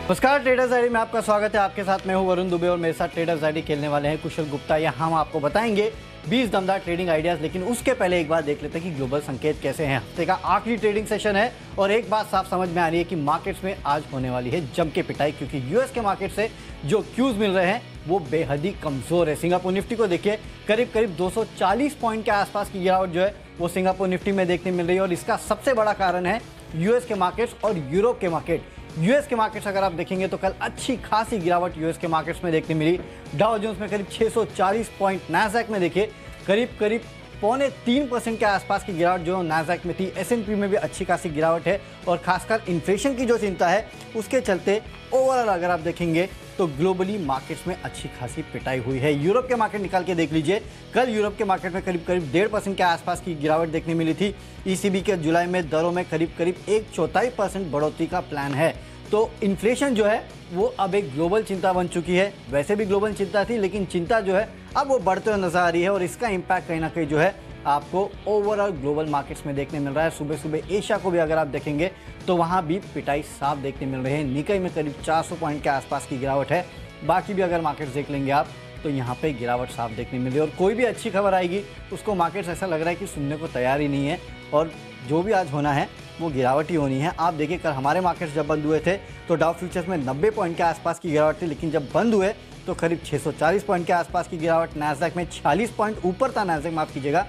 नमस्कार traders ID में आपका स्वागत है। आपके साथ मैं हूं वरुण दुबे और मेरे साथ ट्रेडर्स आईडी खेलने वाले हैं कुशल गुप्ता। यहाँ हम आपको बताएंगे 20 दमदार ट्रेडिंग आइडियाज। लेकिन उसके पहले एक बार देख लेते हैं कि ग्लोबल संकेत कैसे हैं। हफ्ते का आखिरी ट्रेडिंग सेशन है और एक बात साफ समझ में आ रही है कि मार्केट्स में आज होने वाली है जम के पिटाई, क्योंकि यूएस के मार्केट से जो क्यूज मिल रहे हैं वो बेहद ही कमजोर है। सिंगापुर निफ्टी को देखिए, करीब करीब 240 पॉइंट के आसपास की गिरावट जो है वो सिंगापुर निफ्टी में देखने मिल रही है और इसका सबसे बड़ा कारण है यूएस के मार्केट्स और यूरोप के मार्केट। यूएस के मार्केट्स अगर आप देखेंगे तो कल अच्छी खासी गिरावट यूएस के मार्केट्स में देखने मिली। डाउ जोन्स में करीब 640 पॉइंट, नैस्डैक में देखिए करीब 3.25% के आसपास की गिरावट जो नैस्डैक में थी। एसएनपी में भी अच्छी खासी गिरावट है और खासकर इन्फ्लेशन की जो चिंता है उसके चलते ओवरऑल अगर आप देखेंगे तो ग्लोबली मार्केट्स में अच्छी खासी पिटाई हुई है। यूरोप के मार्केट निकाल के देख लीजिए, कल यूरोप के मार्केट में करीब 1.5% के आसपास की गिरावट देखने मिली थी। ईसीबी के जुलाई में दरों में करीब 1/4% बढ़ोतरी का प्लान है। तो इन्फ्लेशन जो है वो अब एक ग्लोबल चिंता बन चुकी है। वैसे भी ग्लोबल चिंता थी, लेकिन चिंता जो है अब वो बढ़ते हुए नजर आ रही है और इसका इम्पैक्ट कहीं ना कहीं जो है आपको ओवरऑल ग्लोबल मार्केट्स में देखने मिल रहा है। सुबह सुबह एशिया को भी अगर आप देखेंगे तो वहाँ भी पिटाई साफ देखने मिल रही है। निकाई में करीब 400 पॉइंट के आसपास की गिरावट है। बाकी भी अगर मार्केट्स देख लेंगे आप तो यहाँ पे गिरावट साफ देखने मिल रही है और कोई भी अच्छी खबर आएगी उसको मार्केट्स ऐसा लग रहा है कि सुनने को तैयार ही नहीं है और जो भी आज होना है वो गिरावट ही होनी है। आप देखिए, कल हमारे मार्केट्स जब बंद हुए थे तो डाउ फ्यूचर्स में 90 पॉइंट के आसपास की गिरावट थी, लेकिन जब बंद हुए तो करीब 640 पॉइंट के आसपास की गिरावट। नैस्डैक में 46 पॉइंट ऊपर था, नैस्डैक माफ कीजिएगा,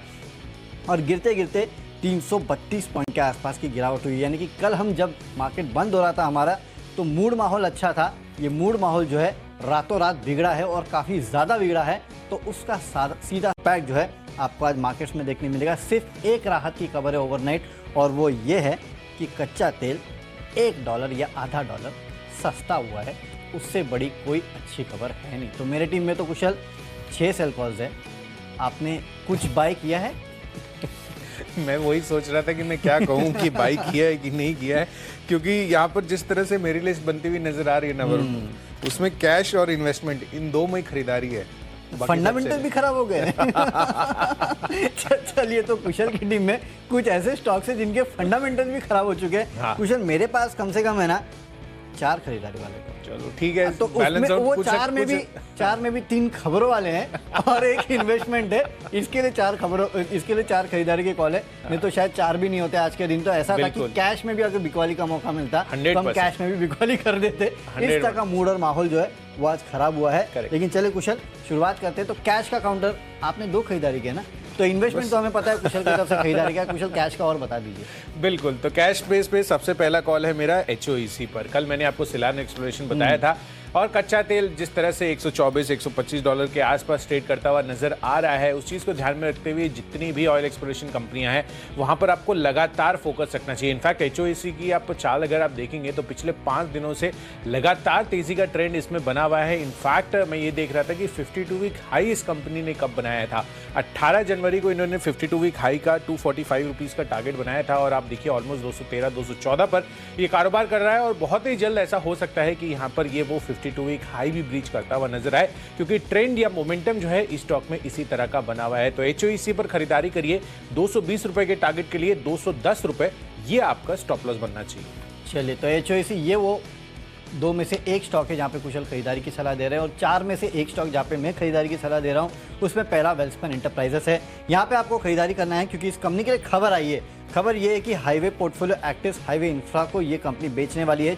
और गिरते गिरते 332 पॉइंट के आसपास की गिरावट हुई। यानी कि कल हम जब मार्केट बंद हो रहा था हमारा तो मूड माहौल अच्छा था। ये मूड माहौल जो है रातों रात बिगड़ा है और काफ़ी ज़्यादा बिगड़ा है। तो उसका सीधा इम्पैक्ट जो है आपको आज मार्केट्स में देखने मिलेगा। सिर्फ एक राहत की खबर है ओवरनाइट और वो ये है कि कच्चा तेल $1 या आधा डॉलर सस्ता हुआ है। उससे बड़ी कोई अच्छी खबर है नहीं। तो मेरे टीम में तो कुशल 6 सेल कॉल्स है। आपने कुछ बाय किया है? मैं वही सोच रहा था कि मैं क्या कहूँ कि बाई किया है कि नहीं किया है, क्योंकि यहाँ पर जिस तरह से मेरी लिस्ट बनती हुई नजर आ रही है ना वरुण, उसमें कैश और इन्वेस्टमेंट इन दो में ही खरीदारी है। फंडामेंटल भी खराब हो गए। चलिए, तो कुशल की टीम में कुछ ऐसे स्टॉक्स हैं जिनके फंडामेंटल भी खराब हो चुके हैं। हाँ। कुशल, मेरे पास कम से कम है ना 4 खरीदारी वाले। चलो ठीक है, तो उसमें वो 4 में भी 3 खबरों वाले हैं और एक इन्वेस्टमेंट है। इसके लिए 4 खरीदारी के कॉल है। नहीं तो शायद 4 भी नहीं होते आज के दिन। तो ऐसा था कि कैश में भी अगर बिकवाली का मौका मिलता तो हम कैश में भी बिकवाली कर देते। इस तरह का मूड और माहौल जो है वो आज खराब हुआ है। लेकिन चले कुशल, शुरुआत करते हैं। तो कैश का काउंटर आपने 2 खरीदारी किया ना, तो इन्वेस्टमेंट तो हमें पता है कुशल की तरफ से खरीदारी का। कुशल, कैश का और बता दीजिए। बिल्कुल, तो कैश बेस पे सबसे पहला कॉल है मेरा HOEC पर। कल मैंने आपको सिलान एक्सप्लोरेशन बताया था और कच्चा तेल जिस तरह से $124-125 के आसपास ट्रेड करता हुआ नजर आ रहा है, उस चीज को ध्यान में रखते हुए जितनी भी ऑयल एक्सप्लोरेशन कंपनियां हैं वहां पर आपको लगातार फोकस रखना चाहिए। इनफैक्ट HOEC की आप चाल अगर आप देखेंगे तो पिछले 5 दिनों से लगातार तेजी का ट्रेंड इसमें बना हुआ है। इनफैक्ट मैं ये देख रहा था कि 52 वीक हाई इस कंपनी ने कब बनाया था। 18 जनवरी को इन्होंने 52 वीक हाई का 245 रुपीज का टारगेट बनाया था और आप देखिए ऑलमोस्ट 213-214 पर ये कारोबार कर रहा है और बहुत ही जल्द ऐसा हो सकता है कि यहाँ पर ये वो 52 वीक हाई भी ब्रीच करता हुआ नजर आए, क्योंकि ट्रेंड या मोमेंटम जो है इस स्टॉक में इसी तरह का बना हुआ है। तो HOEC पर खरीदारी करिए। 220 रुपए के टारगेट के लिए 210 रुपए ये आपका स्टॉप लॉस बनना चाहिए। चलिए, तो HOEC ये वो 2 में से 1 स्टॉक है जहाँ पे कुशल खरीदारी की सलाह दे रहे हैं और 4 में से 1 स्टॉक जहाँ पे मैं खरीदारी की सलाह दे रहा हूँ उसमें पहला वेल्सपन एंटरप्राइजेस है। यहाँ पे आपको खरीदारी करना है क्योंकि इस कंपनी के लिए खबर आई है। खबर ये है कि highway portfolio actives highway infra को ये कंपनी बेचने वाली है।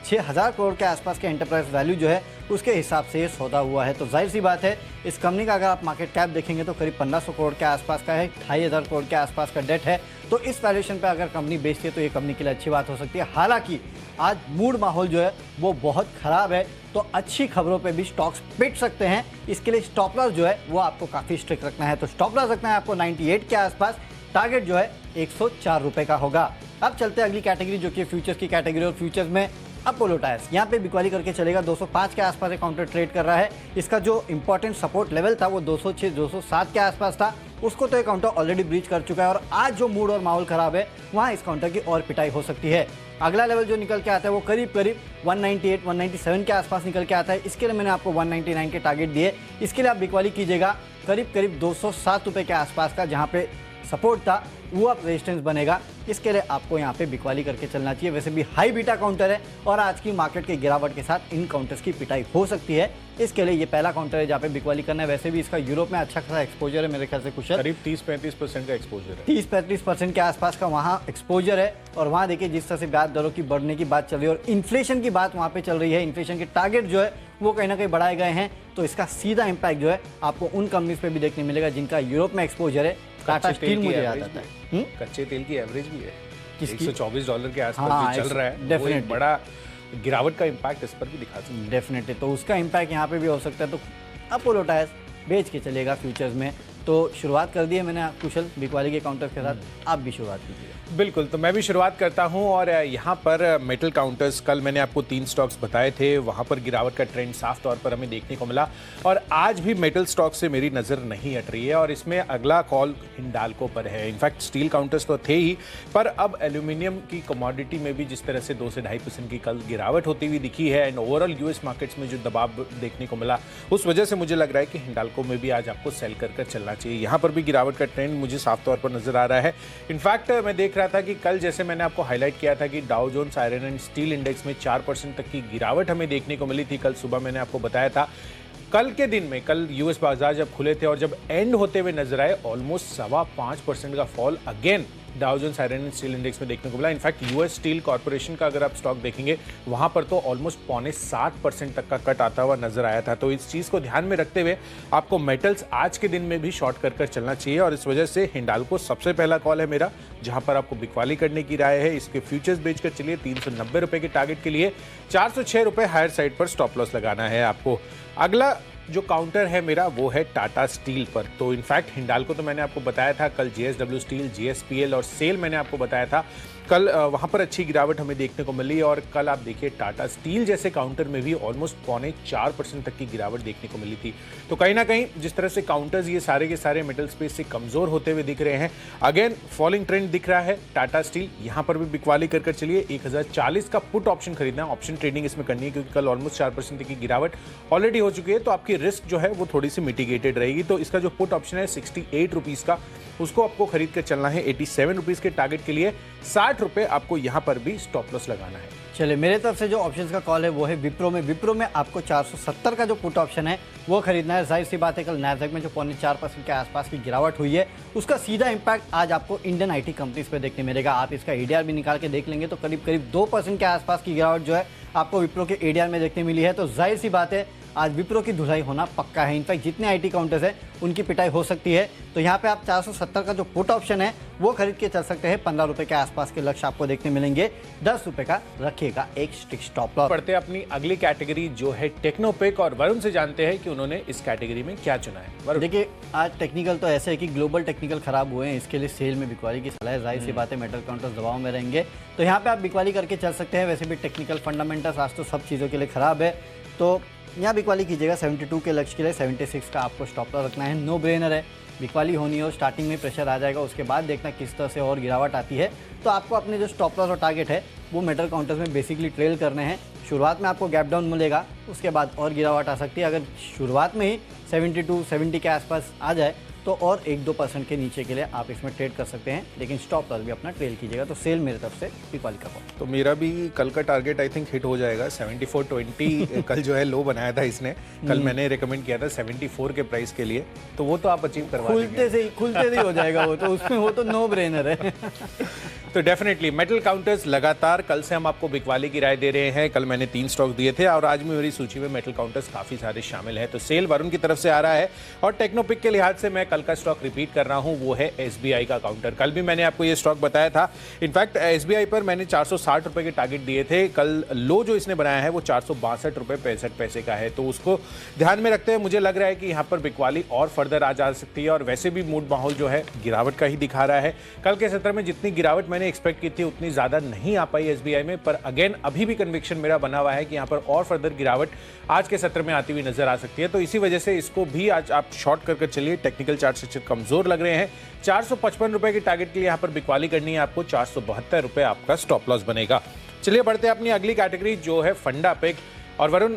6,000 करोड़ के आसपास के एंटरप्राइज वैल्यू जो है उसके हिसाब से ये सौदा हुआ है। तो जाहिर सी बात है इस कंपनी का अगर आप मार्केट कैप देखेंगे तो करीब 1500 करोड़ के आसपास का है, 2,500 करोड़ के आसपास का डेट है। तो इस वैल्यूएशन पे अगर कंपनी बेचती है तो ये कंपनी के लिए अच्छी बात हो सकती है। हालांकि आज मूड माहौल जो है वो बहुत खराब है, तो अच्छी खबरों पे भी स्टॉक्स पिट सकते हैं। इसके लिए स्टॉप लॉस जो है वो आपको काफ़ी स्ट्रिक्ट रखना है। तो स्टॉप लॉस रखना है आपको 98 के आसपास। टारगेट जो है 104 रुपये का होगा। अब चलते हैं अगली कैटेगरी जो कि फ्यूचर्स की कैटेगरी और फ्यूचर्स में अपोलो टायर्स। यहाँ पे बिकवाली करके चलेगा। 205 के आसपास एक काउंटर ट्रेड कर रहा है। इसका जो इंपॉर्टेंट सपोर्ट लेवल था वो 206-207 के आसपास था, उसको तो ये काउंटर ऑलरेडी ब्रीच कर चुका है और आज जो मूड और माहौल खराब है वहाँ इस काउंटर की और पिटाई हो सकती है। अगला लेवल जो निकल के आता है वो करीब 198-197 के आसपास निकल के आता है। इसके लिए मैंने आपको 199 के टारगेट दिए। इसके लिए आप बिकवाली कीजिएगा करीब 207 रुपये के आसपास का, जहाँ पे सपोर्ट था वो आप रेजिस्टेंस बनेगा, इसके लिए आपको यहाँ पे बिकवाली करके चलना चाहिए। वैसे भी हाई बीटा काउंटर है और आज की मार्केट की गिरावट के साथ इन काउंटर्स की पिटाई हो सकती है, इसके लिए ये पहला काउंटर है जहाँ पे बिकवाली करना है। वैसे भी इसका यूरोप में अच्छा खासा एक्सपोजर है मेरे ख्याल से कुशल, करीब 30-35% का एक्सपोजर है, 30-35% के आसपास का वहाँ एक्सपोजर है। और वहाँ देखिए जिस तरह से ब्याज दरों की बढ़ने की बात चल रही है और इन्फ्लेशन की बात वहाँ पे चल रही है, इन्फ्लेशन के टारगेट जो है वो कहीं ना कहीं बढ़ाए गए हैं, तो इसका सीधा इंपैक्ट जो है आपको उन कंपनीज पे भी देखने मिलेगा जिनका यूरोप में एक्सपोजर है। टाटा स्टील मुझे याद आता है, कच्चे तेल की एवरेज भी है किसकी? $124 के आसपास हाँ, भी चल रहा है, वो एक डेफिनेटली बड़ा गिरावट का इम्पैक्ट इस पर भी दिखा सकता है। डेफिनेटली, तो उसका इम्पैक्ट यहाँ पे भी हो सकता है। तो अपोलो टायर्स बेच के चलेगा फ्यूचर्स में। तो शुरुआत कर दी है मैंने कुशल बिकवाली के काउंटर के साथ, आप भी शुरुआत कीजिए। बिल्कुल, तो मैं भी शुरुआत करता हूं और यहाँ पर मेटल काउंटर्स, कल मैंने आपको 3 स्टॉक्स बताए थे, वहां पर गिरावट का ट्रेंड साफ तौर पर हमें देखने को मिला और आज भी मेटल स्टॉक से मेरी नज़र नहीं हट रही है और इसमें अगला कॉल हिंडाल्को पर है। इनफैक्ट स्टील काउंटर्स तो थे ही, पर अब एल्यूमिनियम की कमोडिटी में भी जिस तरह से 2 से 2.5% की कल गिरावट होती हुई दिखी है एंड ओवरऑल यूएस मार्केट्स में जो दबाव देखने को मिला, उस वजह से मुझे लग रहा है कि हिंडाल्को में भी आज आपको सेल कर चलना चाहिए। यहाँ पर भी गिरावट का ट्रेंड मुझे साफ तौर पर नजर आ रहा है। इनफैक्ट मैं देख रहा था कि कल जैसे मैंने आपको हाईलाइट किया था कि Dow Jones iron and steel index में 4% तक की गिरावट हमें देखने को मिली थी। कल सुबह मैंने आपको बताया था, कल के दिन में, कल यूएस बाजार जब खुले थे और जब एंड होते हुए नजर आए, ऑलमोस्ट 5.25% का fall again Dow Jones iron and steel index में देखने को मिला। इनफैक्ट यूएस स्टील कॉर्पोरेशन का अगर आप स्टॉक देखेंगे, वहां पर तो ऑलमोस्ट 0.75% तक का कट आता हुआ नजर आया था। तो इस चीज को ध्यान में रखते हुए आपको मेटल्स आज के दिन में भी शॉर्ट कर चलना चाहिए और इस वजह से हिंडाल्को सबसे पहला कॉल है मेरा, जहां पर आपको बिकवाली करने की राय है। इसके फ्यूचर्स बेचकर चलिए, 390 रुपए के टारगेट के लिए 406 रुपए हायर साइड पर स्टॉप लॉस लगाना है आपको। अगला जो काउंटर है मेरा वो है टाटा स्टील पर। तो इनफैक्ट हिंडाल्को तो मैंने आपको बताया था, कल जेएसडब्ल्यू स्टील, जेएसपीएल और सेल मैंने आपको बताया था, कल वहां पर अच्छी गिरावट हमें देखने को मिली और कल आप देखिए टाटा स्टील जैसे काउंटर में भी ऑलमोस्ट 0.4% तक की गिरावट देखने को मिली थी। तो कहीं ना कहीं जिस तरह से काउंटर्स ये सारे के सारे मेटल स्पेस से कमजोर होते हुए दिख रहे हैं, अगेन फॉलिंग ट्रेंड दिख रहा है टाटा स्टील। यहां पर भी बिकवाली कर चलिए, 1040 का पुट ऑप्शन खरीदना, ऑप्शन ट्रेडिंग इसमें करनी है क्योंकि कल ऑलमोस्ट 4% तक की गिरावट ऑलरेडी हो चुकी है, तो आपकी रिस्क जो है वो थोड़ी सी मिटिगेटेड रहेगी। तो इसका जो पुट ऑप्शन है 68 रुपीज का, उसको आपको खरीद कर चलना है 87 रुपीज के टारगेट के लिए। 60 रुपए आपको यहां पर भी स्टॉप लॉस लगाना है। चलिए, मेरे तरफ से जो ऑप्शंस का कॉल है वो है विप्रो में। विप्रो में आपको 470 का जो पुट ऑप्शन है वो खरीदना है। जाहिर सी बात है, कल नैस्डैक में जो 0.4% के आसपास की गिरावट हुई है, उसका सीधा इंपैक्ट आज आपको इंडियन आईटी कंपनीज पे देखने मिलेगा। आप इसका एडीआर भी निकाल के देख लेंगे तो करीब 2% के आसपास की गिरावट जो है आपको विप्रो के एडीआर में देखने मिली है। तो जाहिर सी बात है, आज विप्रो की धुलाई होना पक्का है। इनफैक्ट जितने आईटी काउंटर्स हैं उनकी पिटाई हो सकती है। तो यहाँ पे आप 470 का जो पुट ऑप्शन है वो खरीद के चल सकते हैं। 15 रुपए के आसपास के लक्ष्य आपको देखने मिलेंगे। 10 रुपए का रखिएगा एक स्ट्रिक्ट स्टॉप लॉस। पढ़ते हैं अपनी अगली कैटेगरी जो है टेक्नोपिक और वरुण से जानते हैं कि उन्होंने इस कैटेगरी में क्या चुना है। वरुण, देखिए, आज टेक्निकल तो ऐसे है कि ग्लोबल टेक्निकल खराब हुए हैं, इसके लिए सेल में बिकवाली की सलाह है। जाहिर सी बात है, मेटल काउंटर्स दबाव में रहेंगे, तो यहाँ पे आप बिकवाली करके चल सकते हैं। वैसे भी टेक्निकल फंडामेंटल्स आज तो सब चीज़ों के लिए खराब है, तो यहाँ बिकवाली कीजिएगा। 72 के लक्ष्य के लिए 76 का आपको स्टॉप लॉस रखना है। नो ब्रेनर है, बिकवाली होनी हो, स्टार्टिंग में प्रेशर आ जाएगा, उसके बाद देखना किस तरह से और गिरावट आती है। तो आपको अपने जो स्टॉप लॉस और टारगेट है वो मेटल काउंटर्स में बेसिकली ट्रेल करने हैं। शुरुआत में आपको गैप डाउन मिलेगा, उसके बाद और गिरावट आ सकती है। अगर शुरुआत में ही 72-70 के आसपास आ जाए तो और 1-2% के नीचे के लिए आप इसमें ट्रेड कर सकते हैं, लेकिन स्टॉप लॉस भी अपना ट्रेल कीजिएगा। तो सेल मेरे तरफ से बिकवाली का कॉल। तो मेरा भी कल का टारगेट आई थिंक हिट हो जाएगा। 74.20 कल जो है लो बनाया था इसने, कल मैंने रिकमेंड किया था 74 के प्राइस के लिए, तो वो तो आप अचीव करवा देंगे। खुलते से ही हो जाएगा वो तो, उसमें वो तो नो ब्रेनर है। तो डेफिनेटली मेटल काउंटर्स लगातार कल से हम आपको बिकवाली की राय दे रहे हैं। कल मैंने 3 स्टॉक दिए थे और आज भी मेरी सूची में मेटल काउंटर्स काफी सारे शामिल हैं। तो सेल वरुण की तरफ से आ रहा है और टेक्नोपिक के लिहाज से मैं कल का स्टॉक रिपीट कर रहा हूं, वो है एसबीआई का काउंटर। कल भी मैंने आपको ये स्टॉक बताया था। इनफैक्ट एसबीआई पर मैंने 460 रुपए के टारगेट दिए थे। कल लो जो इसने बनाया है वो 462 रुपए 65 पैसे का है। तो उसको ध्यान में रखते हुए मुझे लग रहा है कि यहाँ पर बिकवाली और फर्दर आ जा सकती है और वैसे भी मूड माहौल जो है गिरावट का ही दिखा रहा है। कल के सत्र में जितनी गिरावट मैंने एक्सपेक्ट की थी उतनी ज्यादा नहीं आ पाई एसबीआई में, पर अगेन अभी भी कन्विक्शन मेरा बना हुआ है कि यहाँ पर और फर्दर गिरावट आज के सत्र में आती हुई नजर आ सकती है। तो इसी वजह से इसको भी आज आप शॉर्ट कर चलिए। टेक्निकल चार्ट स्ट्रक्चर कमजोर लग रहे हैं। 455 रुपए के टारगेट के लिए यहाँ पर बिकवाली करनी है आपको। 472 रुपए आपका स्टॉप लॉस बनेगा। चलिए बढ़ते हैं अपनी अगली कैटेगरी जो है फंडा पिक और वरुण,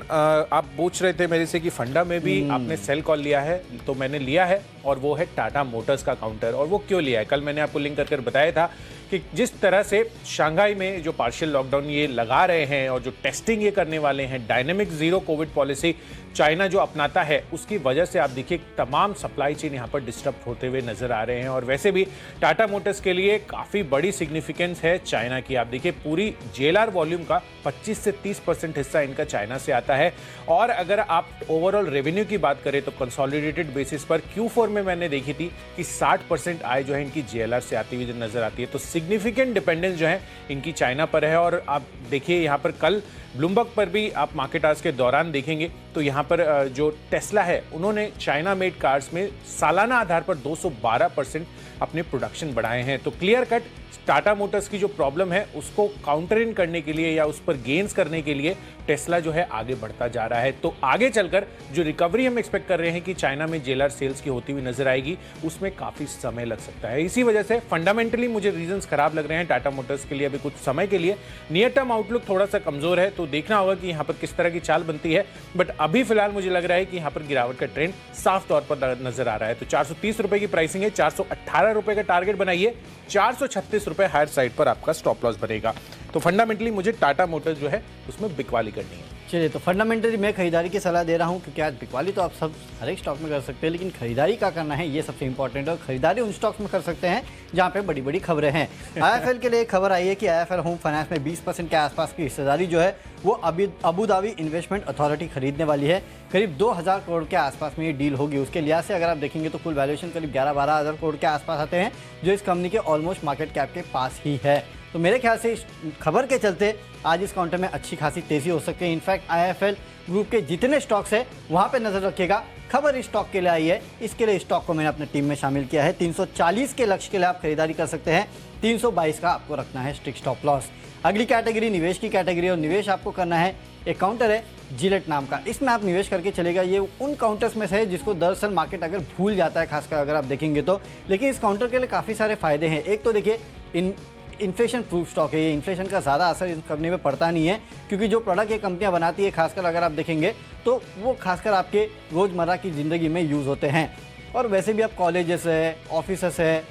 आप पूछ रहे थे मेरे से कि फंडा में भी आपने सेल कॉल लिया है, तो मैंने लिया है और वो है टाटा मोटर्स का काउंटर। और वो क्यों लिया है, कल मैंने आपको लिंक कर बताया था कि जिस तरह से शंघाई में जो पार्शियल लॉकडाउन ये लगा रहे हैं और जो टेस्टिंग ये करने वाले हैं, dynamic zero Covid policy China जो अपनाता है, उसकी वजह से आप देखिए तमाम सप्लाई चेन यहाँ पर डिस्टर्ब होते हुए नजर आ रहे हैं। और वैसे भी टाटा मोटर्स के लिए काफी बड़ी सिग्निफिकेंस है चाइना की। आप देखिए पूरी जेएलआर वॉल्यूम का 25 से 30% हिस्सा इनका चाइना से आता है। और अगर आप ओवरऑल रेवेन्यू की बात करें तो कंसोलिडेटेड बेसिस पर Q4 में मैंने देखी थी कि 60% आय जो है इनकी जेएलआर से आती हुई नजर आती है। तो सिग्निफिकेंट डिपेंडेंस जो है इनकी चाइना पर है। और आप देखिए यहाँ पर कल ब्लूमबर्ग पर भी आप मार्केट आज के दौरान देखेंगे तो यहाँ पर जो टेस्ला है, उन्होंने चाइना मेड कार्स में सालाना आधार पर 212% अपने प्रोडक्शन बढ़ाए हैं। तो क्लियर कट टाटा मोटर्स की जो प्रॉब्लम है उसको काउंटर इन करने के लिए या उस पर गेन्स करने के लिए टेस्ला जो है आगे बढ़ता जा रहा है। तो आगे चलकर जो रिकवरी हम एक्सपेक्ट कर रहे हैं कि चाइना में जेएलआर सेल्स की होती हुई नजर आएगी, उसमें काफी समय लग सकता है। इसी वजह से फंडामेंटली मुझे रीजंस खराब लग रहे हैं टाटा मोटर्स के लिए अभी कुछ समय के लिए। नियर टर्म आउटलुक थोड़ा सा कमजोर है, तो देखना होगा कि यहाँ पर किस तरह की चाल बनती है। बट अभी फिलहाल मुझे लग रहा है कि यहाँ पर गिरावट का ट्रेंड साफ तौर पर नजर आ रहा है। तो 430 रुपए की प्राइसिंग है, 418 रुपए का टारगेट बनाइए, 436 रुपए हायर साइड पर आपका स्टॉप लॉस बनेगा। तो फंडामेंटली मुझे टाटा मोटर्स जो है उसमें बिकवाली करनी है। चलिए, तो फंडामेंटली मैं खरीदारी की सलाह दे रहा हूं, क्योंकि आज बिकवाली तो आप सब हर एक स्टॉक में कर सकते हैं, लेकिन खरीदारी क्या करना है ये सबसे इंपॉर्टेंट है। और खरीदारी उन स्टॉक्स में कर सकते हैं जहां पे बड़ी बड़ी खबरें हैं। आईएफएल के लिए एक खबर आई है कि आईएफएल होम फाइनेंस में 20% के आसपास की हिस्सेदारी जो है वो अबू धाबी इन्वेस्टमेंट अथॉरिटी खरीदने वाली है। करीब 2000 करोड़ के आसपास में ये डील होगी। उसके लिहाज से अगर आप देखेंगे तो कुल वैल्यूएशन करीब 11-12 हज़ार करोड़ के आसपास आते हैं, जो इस कंपनी के ऑलमोस्ट मार्केट कैप के पास ही है। तो मेरे ख्याल से इस खबर के चलते आज इस काउंटर में अच्छी खासी तेजी हो सकती है। इनफैक्ट आईएफएल ग्रुप के जितने स्टॉक्स है वहां पे नजर रखिएगा। खबर इस स्टॉक के लिए आई है, इसके लिए स्टॉक को मैंने अपने टीम में शामिल किया है। 340 के लक्ष्य के लिए आप खरीदारी कर सकते हैं, 322 का आपको रखना है स्ट्रिक्ट स्टॉप लॉस। अगली कैटेगरी निवेश की कैटेगरी, और निवेश आपको करना है, एक काउंटर है जिलेट नाम का, इसमें आप निवेश करके चलेगा। ये उन काउंटर्स में से है जिसको दरअसल मार्केट अगर भूल जाता है, खासकर अगर आप देखेंगे तो। लेकिन इस काउंटर के लिए काफ़ी सारे फायदे हैं। एक तो देखिए इन्फ्लेशन प्रूफ स्टॉक है, ये इन्फ्लेशन का ज़्यादा असर इस कंपनी में पड़ता नहीं है, क्योंकि जो प्रोडक्ट ये कंपनियां बनाती है खासकर अगर आप देखेंगे तो वो खासकर आपके रोज़मर्रा की ज़िंदगी में यूज़ होते हैं। और वैसे भी अब कॉलेजेस है, ऑफिसेस है,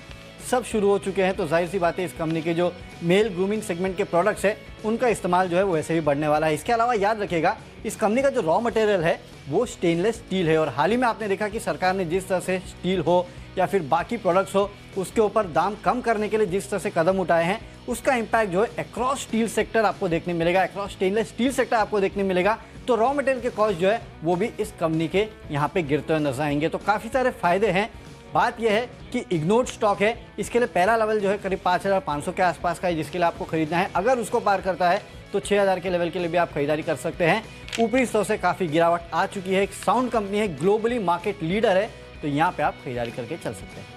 सब शुरू हो चुके हैं, तो जाहिर सी बात है इस कंपनी के जो मेल ग्रूमिंग सेगमेंट के प्रोडक्ट्स है उनका इस्तेमाल जो है वो वैसे भी बढ़ने वाला है। इसके अलावा याद रखिएगा इस कंपनी का जो रॉ मटेरियल है वो स्टेनलेस स्टील है। और हाल ही में आपने देखा कि सरकार ने जिस तरह से स्टील हो या फिर बाकी प्रोडक्ट्स हो उसके ऊपर दाम कम करने के लिए जिस तरह से कदम उठाए हैं, उसका इम्पैक्ट जो है अक्रॉस स्टील सेक्टर आपको देखने मिलेगा, अक्रॉस स्टेनलेस स्टील सेक्टर आपको देखने मिलेगा। तो रॉ मटेरियल के कॉस्ट जो है वो भी इस कंपनी के यहाँ पे गिरते हुए नजर आएंगे। तो काफ़ी सारे फायदे हैं। बात यह है कि इग्नोर्ड स्टॉक है, इसके लिए पहला लेवल जो है करीब 5500 के आसपास का है, जिसके लिए आपको खरीदना है। अगर उसको पार करता है तो 6000 के लेवल के लिए भी आप खरीदारी कर सकते हैं। ऊपरी स्तर से काफ़ी गिरावट आ चुकी है। एक साउंड कंपनी है, ग्लोबली मार्केट लीडर है, तो यहाँ पे आप खरीदारी करके चल सकते हैं।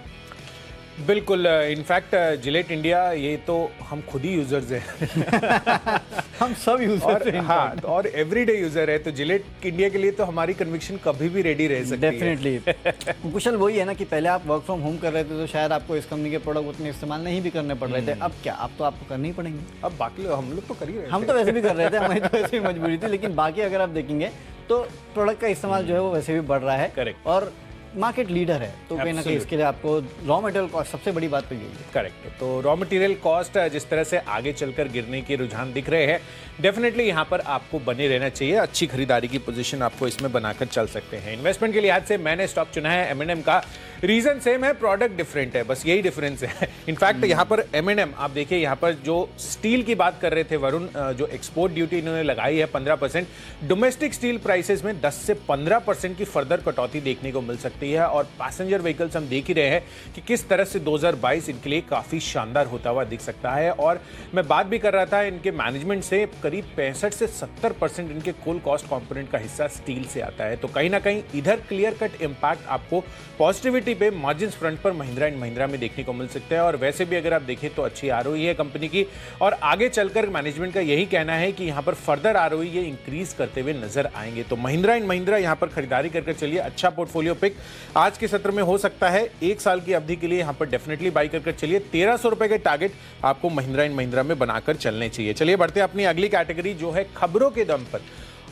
बिल्कुल, इनफैक्ट जिलेट इंडिया ये तो हम खुद ही यूजर्स हैं हम सब यूजर हैं। हाँ, और एवरीडे यूजर है, तो जिलेट इंडिया के लिए तो हमारी कन्विक्शन कभी भी रेडी रह सकती है। डेफिनेटली कुशल, वही है ना कि पहले आप वर्क फ्रॉम होम कर रहे थे तो शायद आपको इस कंपनी के प्रोडक्ट उतने इस्तेमाल नहीं भी करने पड़ रहे थे। अब क्या, अब तो आपको करने ही पड़ेंगे। अब बाकी लोग, हम लोग तो कर ही रहे थे। हम तो वैसे भी कर रहे थे, हमारी तो वैसे भी मजबूरी थी। लेकिन बाकी अगर आप देखेंगे तो प्रोडक्ट का इस्तेमाल जो है वो वैसे भी बढ़ रहा है। करेक्ट। और मार्केट लीडर है, तो कहीं ना कहीं इसके लिए आपको रॉ मटेरियल कॉस्ट, सबसे बड़ी बात तो यही है। करेक्ट। तो रॉ मटेरियल कॉस्ट जिस तरह से आगे चलकर गिरने के रुझान दिख रहे हैं, डेफिनेटली यहाँ पर आपको बने रहना चाहिए। अच्छी खरीदारी की पोजीशन आपको इसमें बनाकर चल सकते हैं। इन्वेस्टमेंट के लिहाज से मैंने स्टॉक चुना है M&M का। रीजन सेम है, प्रोडक्ट डिफरेंट है, बस यही डिफरेंस है। इनफैक्ट यहाँ पर M&M आप देखिए, यहाँ पर जो स्टील की बात कर रहे थे वरुण, जो एक्सपोर्ट ड्यूटी इन्होंने लगाई है 15%, डोमेस्टिक स्टील प्राइसेस में 10 से 15% की फर्दर कटौती देखने को मिल सकती है। और पैसेंजर व्हीकल्स हम देख ही रहे हैं कि किस तरह से 2022 इनके लिए काफी शानदार होता हुआ दिख सकता है। और मैं बात भी कर रहा था इनके मैनेजमेंट से, करीब 65 से 70% इनके कुल कॉस्ट कंपोनेंट का हिस्सा स्टील से आता है। तो कहीं ना कहीं इधर क्लियर कट इंपैक्ट आपको पॉजिटिविटी पे मार्जिन फ्रंट पर महिंद्रा एंड महिंद्रा में देखने को मिल सकता है। और वैसे भी अगर आप देखें तो अच्छी आरओई है कंपनी की, और आगे चलकर मैनेजमेंट का यही कहना है कि यहां पर फर्दर आरओई ये इंक्रीज करते हुए नजर आएंगे। तो महिंद्रा एंड महिंद्रा यहां पर खरीदारी करके चलिए, अच्छा पोर्टफोलियो पिक आज के सत्र में हो सकता है। 1 साल की अवधि के लिए यहां पर डेफिनेटली बाई करके चलिए। 1300 रुपए के टारगेट आपको महिंद्रा एंड महिंद्रा में बनाकर चलने चाहिए। चलिए बढ़ते हैं अपनी अगली कैटेगरी, जो है खबरों के दम पर।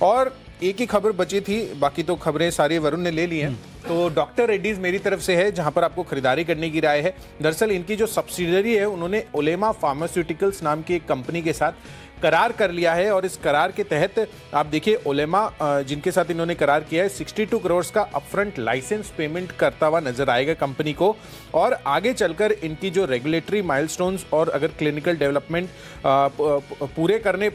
और एक ही खबर बची थी, बाकी तो खबरें सारी वरुण ने ले ली हैं। तो डॉक्टर रेड्डीज मेरी तरफ से है, जहां पर आपको खरीदारी करने की राय है। दरअसल इनकी जो सब्सिडरी है, उन्होंने ओलेमा फार्मास्यूटिकल्स नाम की एक कंपनी के साथ करार कर लिया है और इस करार के तहत आप देखिए ओलेमा जिनके साथ इन्होंने करार किया है 62 करोड़ का अपफ्रंट लाइसेंस पेमेंट करता हुआ नजर आएगा कंपनी को। और आगे चलकर इनकी जो रेगुलेटरी माइलस्टोन्स और अगर क्लिनिकल डेवलपमेंट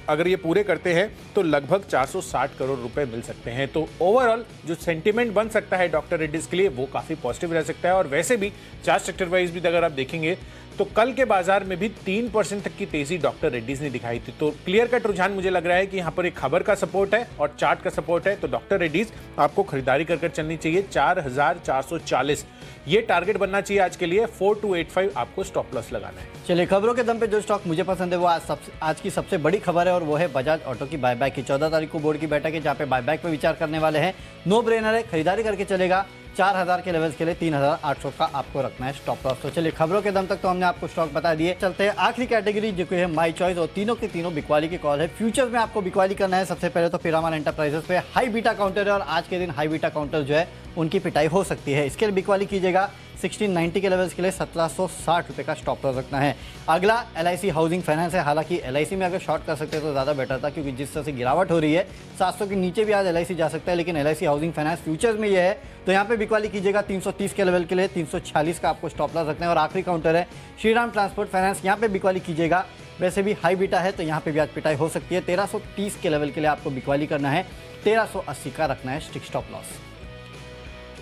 अगर ये पूरे करते हैं तो लगभग 460 करोड़ रुपए मिल सकते हैं। तो ओवरऑल जो सेंटिमेंट बन सकता है डॉक्टर रेड्डीज के लिए वो काफी पॉजिटिव रह सकता है। और वैसे भी चार्ट सेक्टर वाइज भी अगर आप देखेंगे तो कल के बाजार में भी 3% तक की तेजी डॉक्टर रेड्डीज ने दिखाई थी। तो क्लियर कट रुझान मुझे लग रहा है कि यहाँ पर एक खबर का सपोर्ट है और चार्ट का सपोर्ट है। तो डॉक्टर रेड्डीज आपको खरीदारी कर चलनी चाहिए। 4440 ये टारगेट बनना चाहिए आज के लिए। 4285 आपको स्टॉप लॉस लगाना है। चलिए, खबरों के दम पे जो स्टॉक मुझे पसंद है वो आज की सबसे बड़ी खबर है और वो है बजाज ऑटो की बायबैक की। 14 तारीख को बोर्ड की बैठक है जहाँ पे बायबैक पे विचार करने वाले हैं। नो ब्रेनर है, खरीदारी करके चलेगा। 4000 के लेवल्स के लिए 3800 का आपको रखना है स्टॉप लॉस। तो चलिए, खबरों के दम तक तो हमने आपको स्टॉक बता दिए। चलते हैं आखिरी कैटेगरी जो कि है माई चॉइस, और तीनों के तीनों बिकवाली की कॉल है। फ्यूचर्स में आपको बिकवाली करना है। सबसे पहले तो पीरामल एंटरप्राइजेस पे हाई बीटा काउंटर है और आज के दिन हाई बीटा काउंटर जो है उनकी पिटाई हो सकती है। इसके लिए बिकवाली कीजिएगा 1690 के लेवल्स के लिए 1760 रुपये का स्टॉप लॉस रखना है। अगला LIC हाउसिंग फाइनेंस है। हालांकि LIC में अगर शॉर्ट कर सकते हैं तो ज़्यादा बेटर था, क्योंकि जिस तरह से गिरावट हो रही है 700 के नीचे भी आज LIC जा सकता है। लेकिन LIC हाउसिंग फाइनेंस फ्यूचर्स में ये है तो यहाँ पे बिकवाली कीजिएगा 330 के लेवल के लिए 346 का आपको स्टॉप लॉस रखना है। और आखिरी काउंटर है श्रीराम ट्रांसपोर्ट फाइनेंस, यहाँ पे बिकवाली कीजिएगा। वैसे भी हाई बीटा है तो यहाँ पे भी आज पिटाई हो सकती है। 1330 के लेवल के लिए आपको बिकवाली करना है। 1380 का रखना है स्टिक स्टॉप लॉस।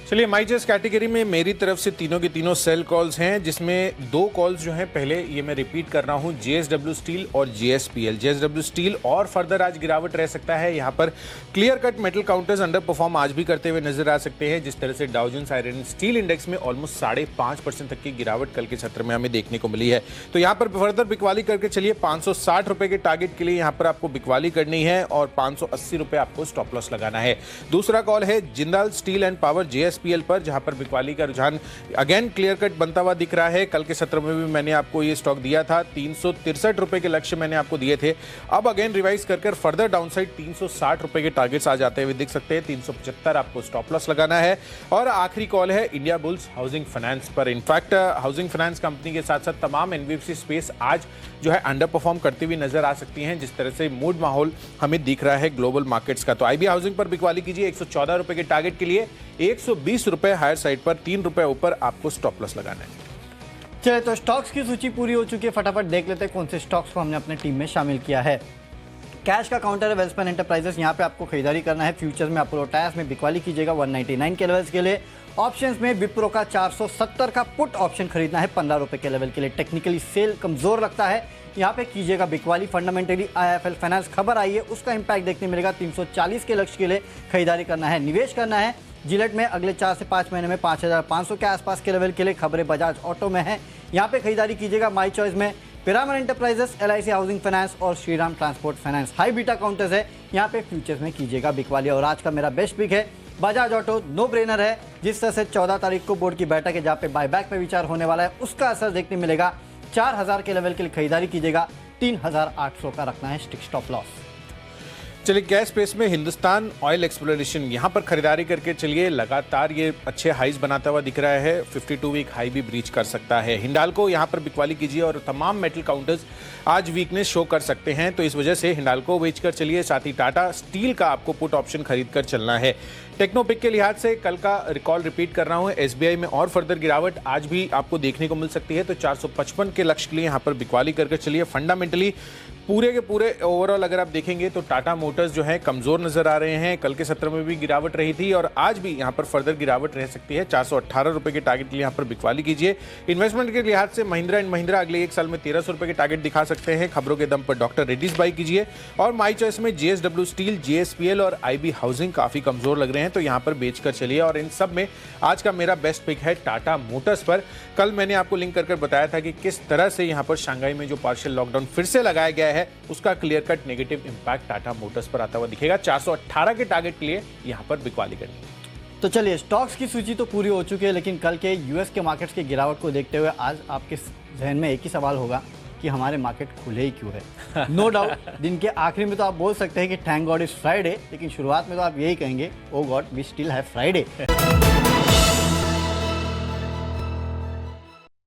चलिए, माई चॉइस कैटेगरी में मेरी तरफ से तीनों के तीनों सेल कॉल्स हैं, जिसमें 2 कॉल्स जो हैं पहले ये मैं रिपीट कर रहा हूं, JSW स्टील और JSPL। JSW स्टील और फर्दर आज गिरावट रह सकता है। यहां पर clear cut metal counters under perform आज भी करते हुए नजर आ सकते हैं। जिस तरह से Dow Jones iron steel index में ऑलमोस्ट 5.5% तक की गिरावट कल के सत्र में हमें देखने को मिली है। तो यहाँ पर फर्दर बिकवाली करके चलिए। 560 रुपए के टारगेट के लिए यहाँ पर आपको बिकवाली करनी है और 580 रुपए आपको स्टॉप लॉस लगाना है। दूसरा कॉल है Jindal steel and power JSPL पर, जहां पर बिकवाली का रुझान अगेन क्लियर कट बनता हुआ दिख रहा है। कल के सत्र में भी मैंने आपको ये स्टॉक दिया था। 363 रुपए के लक्ष्य मैंने आपको दिए थे। अब अगेन रिवाइज कर फर्दर डाउनसाइड 360 रुपए के टारगेट्स आ जाते हुए दिख सकते हैं। 375 आपको स्टॉप लॉस लगाना है। और आखिरी कॉल है इंडिया बुल्स हाउसिंग फाइनेंस पर। इनफैक्ट हाउसिंग फाइनेंस कंपनी के साथ साथ तमाम NBFC स्पेस आज जो है अंडर परफॉर्म करती हुई नजर आ सकती हैं, जिस तरह से मूड माहौल हमें दिख रहा है ग्लोबल मार्केट्स का। तो IB हाउसिंग पर बिकवाली कीजिए 114 रुपए के टारगेट के लिए। 120 रुपए हायर साइड पर 3 रुपए ऊपर आपको स्टॉप लॉस लगाना है। चलिए, तो स्टॉक्स की सूची पूरी हो चुकी है। फटाफट देख लेते हैं कौन से स्टॉक्स को हमने अपने टीम में शामिल किया है। कैश का काउंटर है वेल्सपन एंटरप्राइजेस, यहाँ पे आपको खरीदारी करना है। फ्यूचर्स में अपोलो टायर्स में बिकवाली कीजिएगा 199 के लेवल्स के लिए। ऑप्शंस में विप्रो का 470 का पुट ऑप्शन खरीदना है 15 रुपए के लेवल के लिए। टेक्निकली सेल कमजोर लगता है, यहाँ पे कीजिएगा बिकवाली। फंडामेंटली IIFL फाइनेंस खबर आई है, उसका इंपैक्ट देखने मिलेगा। 340 के लक्ष्य के लिए खरीदारी करना है। निवेश करना है जिलेट में अगले 4 से 5 महीने में 5500 के आसपास के लेवल के लिए। खबरें बजाज ऑटो में है, यहाँ पे खरीदारी कीजिएगा। माई चॉइस में Piramal enterprises, LIC housing finance और Shriram transport finance. High beta counters है, यहाँ पे फ्यूचर्स में कीजिएगा बिकवाली। और आज का मेरा बेस्ट पिक है बजाज ऑटो। नो ब्रेनर है। जिस तरह से 14 तारीख को बोर्ड की बैठक है जहाँ पे बायबैक पे विचार होने वाला है, उसका असर देखने मिलेगा। 4000 के लेवल के लिए खरीदारी कीजिएगा। 3800 का रखना है स्टिक स्टॉप लॉस। चलिए, गैस स्पेस में हिंदुस्तान ऑयल एक्सप्लोरेशन यहाँ पर खरीदारी करके चलिए। लगातार ये अच्छे हाईज बनाता हुआ दिख रहा है। 52 वीक हाई भी ब्रीच कर सकता है। हिंडाल्को यहाँ पर बिकवाली कीजिए और तमाम मेटल काउंटर्स आज वीकनेस शो कर सकते हैं, तो इस वजह से हिंडाल्को बेचकर चलिए। साथ ही टाटा स्टील का आपको पुट ऑप्शन खरीद कर चलना है। टेक्नोपिक के लिहाज से कल का रिकॉल रिपीट कर रहा हूँ। SBI में और फर्दर गिरावट आज भी आपको देखने को मिल सकती है, तो 455 के लक्ष्य के लिए यहाँ पर बिकवाली करके चलिए। फंडामेंटली पूरे के पूरे ओवरऑल अगर आप देखेंगे तो टाटा मोटर्स जो है कमजोर नजर आ रहे हैं। कल के सत्र में भी गिरावट रही थी और आज भी यहाँ पर फर्दर गिरावट रह सकती है। 418 रुपए के टारगेट के लिए यहाँ पर बिकवाली कीजिए। इन्वेस्टमेंट के लिहाज से महिंद्रा एंड महिंद्रा अगले 1 साल में 1300 रुपए के टारगेट दिखा सकते हैं। खबरों के दम पर डॉक्टर रेड्डीज बाई कीजिए। और माई चॉइस में JSW स्टील, JSPL और IB हाउसिंग काफी कमजोर लग रहे हैं, तो यहाँ पर बेचकर चलिए। और इन सब में आज का मेरा बेस्ट पिक है टाटा मोटर्स पर। कल मैंने आपको लिंक कर बताया था कि किस तरह से यहाँ पर शंघाई में जो पार्शियल लॉकडाउन फिर से लगाया गया है, उसका clear cut negative impact Tata Motors पर आता हुआ दिखेगा। 418 के टारगेट के लिए यहाँ पर बिकवाली करनी है। तो चलिए, स्टॉक्स की सूची तो पूरी हो चुकी है, लेकिन कल के US के मार्केट्स की गिरावट को देखते हुए आज आपके जहन में एक ही सवाल होगा कि कि हमारे मार्केट खुले ही क्यों है। नो डाउट दिन के आखिरी में तो आप बोल सकते हैं कि थैंक गॉड इज फ्राइडे, लेकिन शुरुआत में तो आप यही कहेंगे oh god we still have Friday.